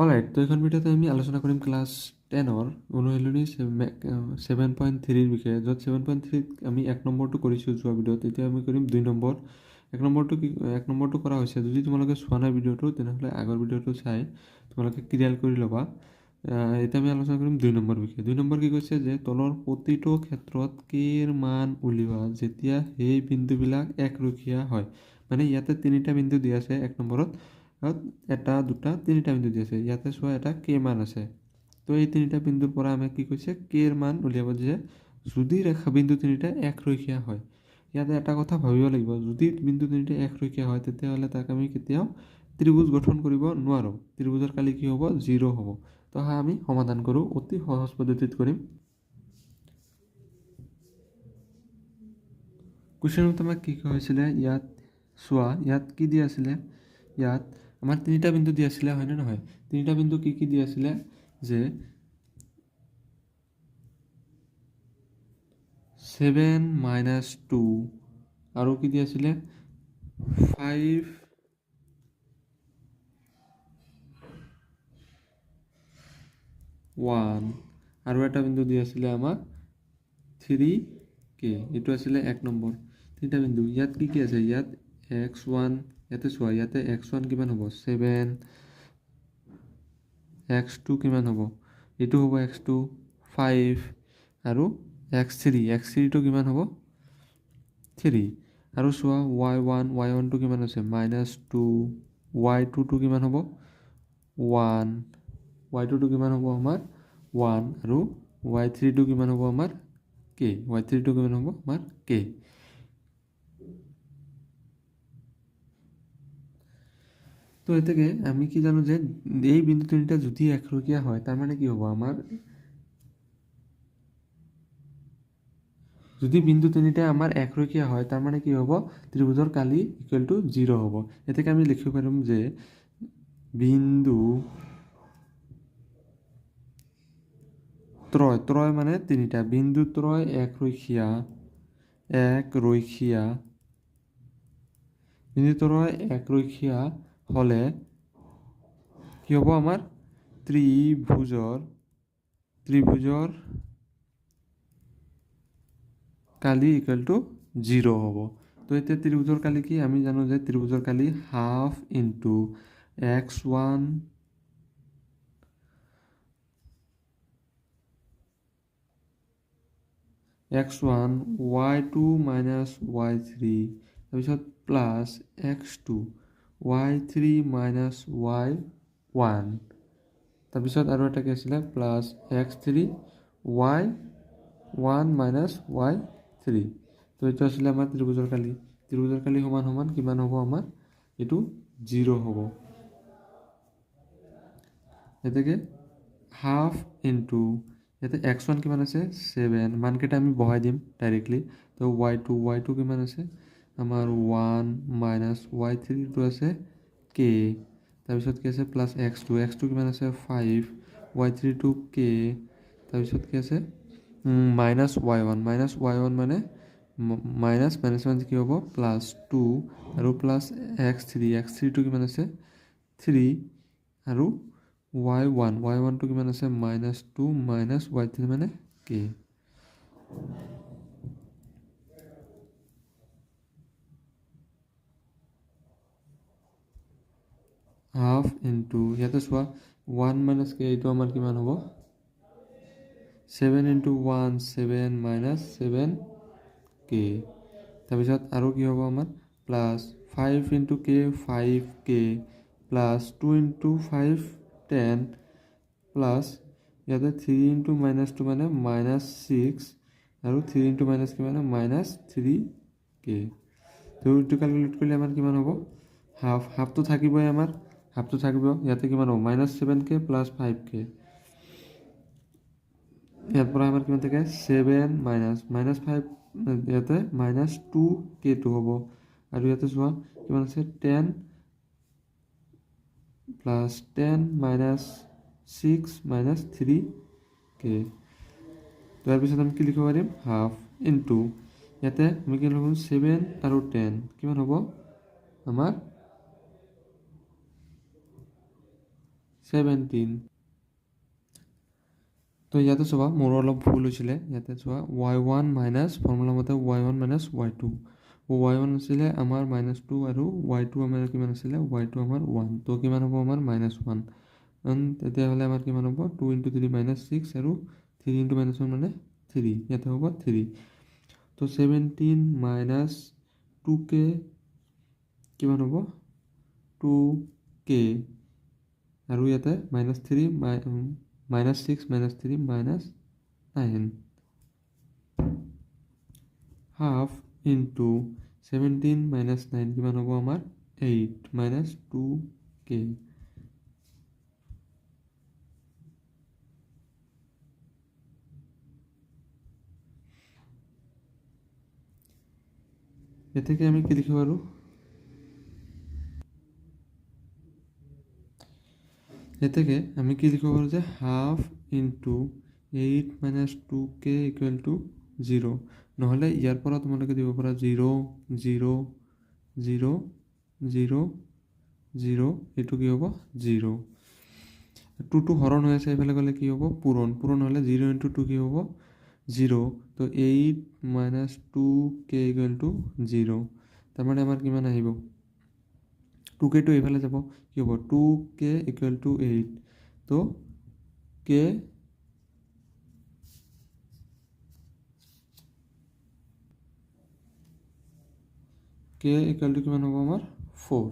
Alright, তো এইখন ভিডিঅ'তে আমি আলোচনা কৰিম ক্লাছ 10-ৰ অনুশীলনী 7.3-ৰ বিষয়ে, য'ত 7.3-ত আমি 1 নম্বৰটো কৰিছোঁ যোৱা ভিডিঅ'ত। এতিয়া আমি কৰিম 2 নম্বৰ। 1 নম্বৰটো কৰা হৈছে। যদি তোমালোকে চোৱা নাই ভিডিঅ'টো, তেনেহ'লে আগৰ ভিডিঅ'টো চাই তোমালোকে ক্লিয়াৰ কৰি ল'বা। এতিয়া আমি আলোচনা কৰিম 2 নম্বৰ বিষয়ে। 2 নম্বৰ কি কৈছে যে তলৰ প্ৰতিটো ক্ষেত্ৰত কেৰ মান উলিওৱা যেতিয়া সেই বিন্দুবিলাক একৰুখীয়া হয়। মানে ইয়াতে 3টা বিন্দু দিয়া আছে 1 নম্বৰত, এটা, দুটা, 3টা বিন্দু দি আছে। ইয়াতে চোৱা এটা কে মান আছে। তো এই 3টা বিন্দুৰ পৰা আমাক কি কৈছে, কেৰ মান উলিয়াব দিছে যদি ৰেখা বিন্দু 3টা একৰুখীয়া হয়। ইয়াতে এটা কথা ভাবিব লাগিব, যদি বিন্দু 3টা একৰুখীয়া হয় তেতিয়াহ'লে তাক আমি কেতিয়াও ত্ৰিভুজ গঠন কৰিব নোৱাৰোঁ। ত্ৰিভুজৰ কালি কি হ'ব, 0 হ'ব। তো আমি সমাধান কৰোঁ, অতি সহজ পদ্ধতিত কৰিম। কুৱেশ্যনত আমাক কি কোৱা হৈছিলে, ইয়াত চোৱা, ইয়াত কি দিয়া আছিলে, ইয়াত আমাৰ 3টা বিন্দু দিয়া আছিলে, হয়নে নহয়? 3টা বিন্দু কি কি দিয়া আছিলে, যে 7 - 2 আৰু কি দিয়া আছিলে 5 1 আৰু এটা বিন্দু দিয়া আছিলে আমাক 3k। এইটো আছিলে 1 নম্বৰ। 3টা বিন্দু ইয়াত কি কি আছে, ইয়াত x1, ইয়াতে চোৱা, ইয়াতে x1 কিমান হ'ব 7, x2 কিমান হ'ব, এইটো হ'ব x2 5 আৰু x3টো কিমান হ'ব 3। আৰু চোৱা y1টো কিমান আছে -2, y2টো কিমান হ'ব 1, y2টো কিমান হ'ব আমাৰ 1 আৰু y3টো কিমান হ'ব আমাৰ y3টো কিমান হ'ব আমাৰ k। তো এতেকে আমি কি জানো যে এই বিন্দু 3টা যদি একৰুখীয়া হয়, তাৰ মানে কি হ'ব আমাৰ, যদি বিন্দু 3টা আমাৰ একৰুখীয়া হয় তাৰ মানে কি হ'ব, ত্ৰিভুজৰ কালি = 0 হ'ব। এতেকে আমি লিখিব পাৰিম যে বিন্দু ত্ৰয় মানে 3টা, বিন্দু ত্ৰয় একৰৈখিয়া, বিন্দু ত্ৰয় একৰৈখিয়া হলে কি হ'ব আমাৰ, ত্ৰিভুজৰ কালি = 0 হ'ব। তো এতিয়া ত্ৰিভুজৰ কালি কি, আমি জানো যে ত্ৰিভুজৰ কালি half into x1 y2 minus y3 তাৰপিছত plus x2 y3 minus y1 তাৰপিছত আৰু এটা কি আছিলে plus x3 y1 minus y3। তো এইটো আছিলে আমাৰ ত্ৰিভুজৰ কালি। ত্ৰিভুজৰ কালি সমান সমান কিমান হ'ব আমাৰ, এইটো 0 হ'ব। এতেকে হাফ ইনটু ইয়াতে x1 কিমান আছে 7, মানকেইটা আমি বহাই দিম ডাইৰেক্টলি। তো y2 কিমান আছে আমাৰ 1 minus y3টো আছে k, তাৰপিছত কি আছে প্লাছ x2 কিমান আছে 5, y3টো k, তাৰপিছত কি আছে মাইনাছ y1 মানে মাইনাছ কি হ'ব +2 আৰু প্লাছ x3টো কিমান আছে 3 আৰু y1টো কিমান আছে -2 মাইনাছ y3 মানে k। হাফ ইনটু ইয়াতে চোৱা 1 minus k, এইটো আমাৰ কিমান হ'ব 7 × 1 7 minus 7k। তাৰপিছত আৰু কি হ'ব আমাৰ plus 5 × k 5k plus 2 × 5 10 plus ইয়াতে 3 × -2 মানে -6 আৰু 3 × - কি মানে -3k। তো এইটো ক্যালকুলেট কৰিলে আমাৰ কিমান হ'ব, হাফটো থাকিবই আমাৰ, হাফটো থাকিব, ইয়াতে কিমান হ'ব -7k প্লাছ 5k। ইয়াৰ পৰা আমাৰ কিমান থাকে 7 -5, ইয়াতে -2k হ'ব। আৰু ইয়াতে চোৱা কিমান আছে 10 প্লাছ 10 -6 -3k। তাৰপিছত আমি কি লিখিব পাৰিম, হাফ ইনটু ইয়াতে আমি কি লিখিম 7 আৰু 10 কিমান হ'ব আমাৰ 17। তো ইয়াতে চোৱা মোৰ অলপ ভুল হৈছিলে, ইয়াতে চোৱা y1 মাইনাছ ফৰ্মুলা মতে y1 মাইনাছ y2, y1 আছিলে আমাৰ -2 আৰু y2 আমাৰ কিমান আছিলে, y2 আমাৰ 1, তো কিমান হ'ব আমাৰ -1, তেতিয়াহ'লে আমাৰ কিমান হ'ব 2 × 3 -6 আৰু 3 × -1 মানে 3, ইয়াতে হ'ব 3। তো 17 মাইনাছ 2k কিমান হ'ব 2k, আৰু ইয়াতে -3 -6 -3 -9, হাফ ইনটু 17 মাইনাছ 9 কিমান হ'ব আমাৰ 8 -2k। এতেকে আমি কি লিখিব পাৰোঁ, এতেকে আমি কি লিখিব পাৰোঁ যে হাফ ইনটু 8 - 2k = 0, নহ'লে ইয়াৰ পৰা তোমালোকে দিব পাৰা 0 0 0 0 0, এইটো কি হ'ব 0, 2টো হৰণ হৈ আছে এইফালে গ'লে কি হ'ব পূৰণ, পূৰণ হ'লে 0 × 2 কি হ'ব 0, তো 8 - 2k = 0, তাৰমানে আমাৰ কিমান আহিব 2k টো এইফালে যাব কি হ'ব 2k = 8, তো k = কিমান হ'ব আমাৰ 4।